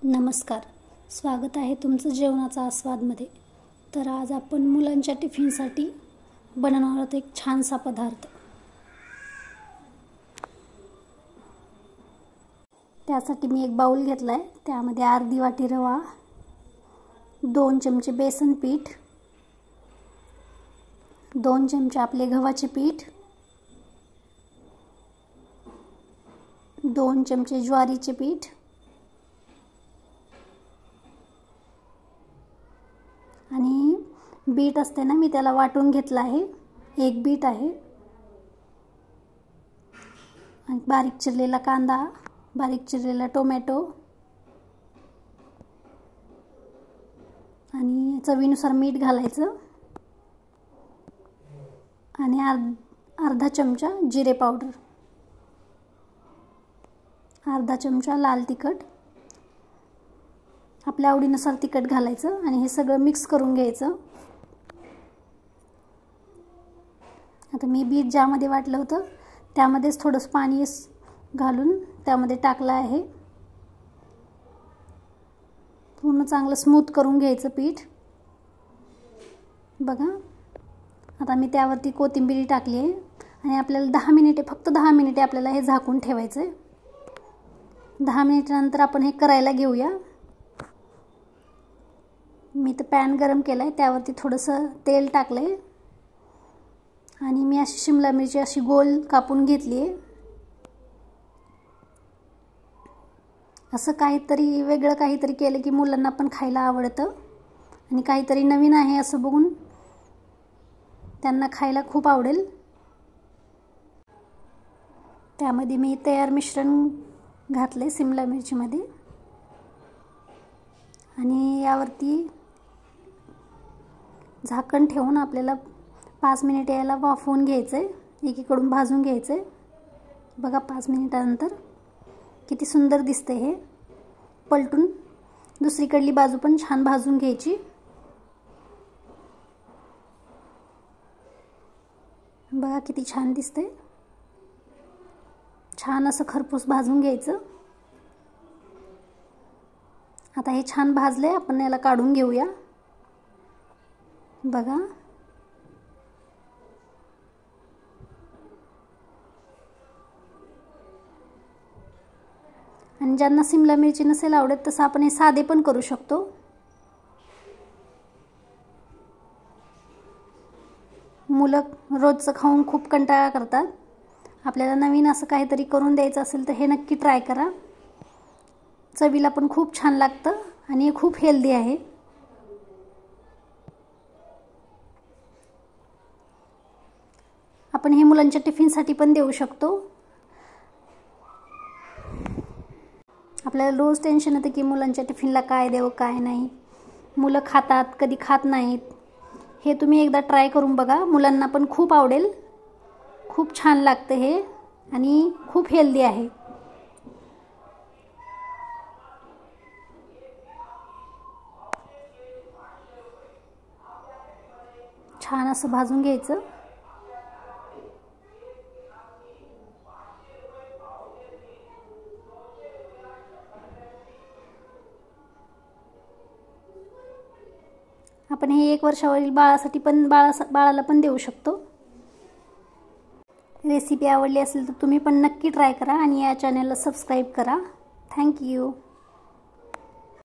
नमस्कार, स्वागत आहे तुमचं जेवणाचा आस्वादमध्ये। तर आज आपण मुलांच्या टिफिनसाठी बनवणार आहोत एक छानसा पदार्थ। त्यासाठी मी एक बाउल घेतलाय, त्यामध्ये अर्धी वाटी रवा, 2 चमचे बेसन पीठ, 2 चमचे आपले गव्हाचे पीठ, 2 चमचे ज्वारीचे पीठ आणि बीट असते ना, मी त्याला वाटून घेतला आहे। 1 बीट आहे आणि बारीक चिरलेला कांदा, बारीक चिरलेला टोमॅटो आणि चवीनुसार मीठ घालायचं आणि अर्धा चमचा जिरे पावडर, अर्धा चमचा लाल तिखट, आपल्या आवडीनुसार तिखट घालायचं आणि हे सगळं मिक्स करून घ्यायचं। आता मी बीट ज्यामध्ये वाटलं होतं त्यामध्येच थोडंसं पाणी घालून त्यामध्ये टाकलं आहे। पूर्ण चांगलं स्मूथ करून घ्यायचं पीठ। बघा, आता मी त्यावरती कोथिंबीर टाकली आहे आणि आपल्याला 10 मिनिटे, फक्त 10 मिनिटे आपल्याला हे झाकून ठेवायचं आहे। 10 मिनिटानंतर आपण हे करायला घेऊया। मी तर पॅन गरम केलाय, त्यावरती थोडंसं तेल टाकलंय आणि मी अशी शिमला मिरची अशी गोल कापून घेतली आहे। असं काहीतरी वेगळं काहीतरी केलं की मुलांना पण खायला आवडतं आणि काहीतरी नवीन आहे असं बघून त्यांना खायला खूप आवडेल। त्यामध्ये मी तयार मिश्रण घातले शिमला मिरचीमध्ये आणि यावरती झाकण ठेवून आपल्याला 5 मिनिटे याला वाफवून घ्यायचंय, एकीकडून भाजून घ्यायचंय। बघा, 5 मिनिटानंतर किती सुंदर दिसते हे। पलटून दुसरीकडली बाजू पण छान भाजून घ्यायची। बघा किती छान दिसते, छान असं खरपूस भाजून घ्यायचं। आता हे छान भाजले, आपण याला काढून घेऊया। बघा, आणि ज्यांना शिमला मिरची नसेल आवडत तसं आपण हे साधे पण करू शकतो। मुलं रोजचं खाऊन खूप कंटाळा करतात, आपल्याला नवीन असं काहीतरी करून द्यायचं असेल तर हे नक्की ट्राय करा। चवीला पण खूप छान लागतं आणि हे खूप हेल्दी आहे। आपण हे मुलांच्या टिफिनसाठी पण देऊ शकतो। आपल्याला रोज टेन्शन येतं की मुलांच्या टिफिनला काय देऊ काय नाही, मुलं खातात कधी खात नाहीत। हे तुम्ही एकदा ट्राय करून बघा, मुलांना पण खूप आवडेल। खूप छान लागतं हे आणि खूप हेल्दी आहे। छान असं भाजून घ्यायचं। आपण हे 1 वर्षावरील बाळासाठी पण बाळाला पण देऊ शकतो। रेसिपी आवडली असेल तर तुम्ही पण नक्की ट्राय करा आणि या चॅनलला सबस्क्राइब करा। Thank you.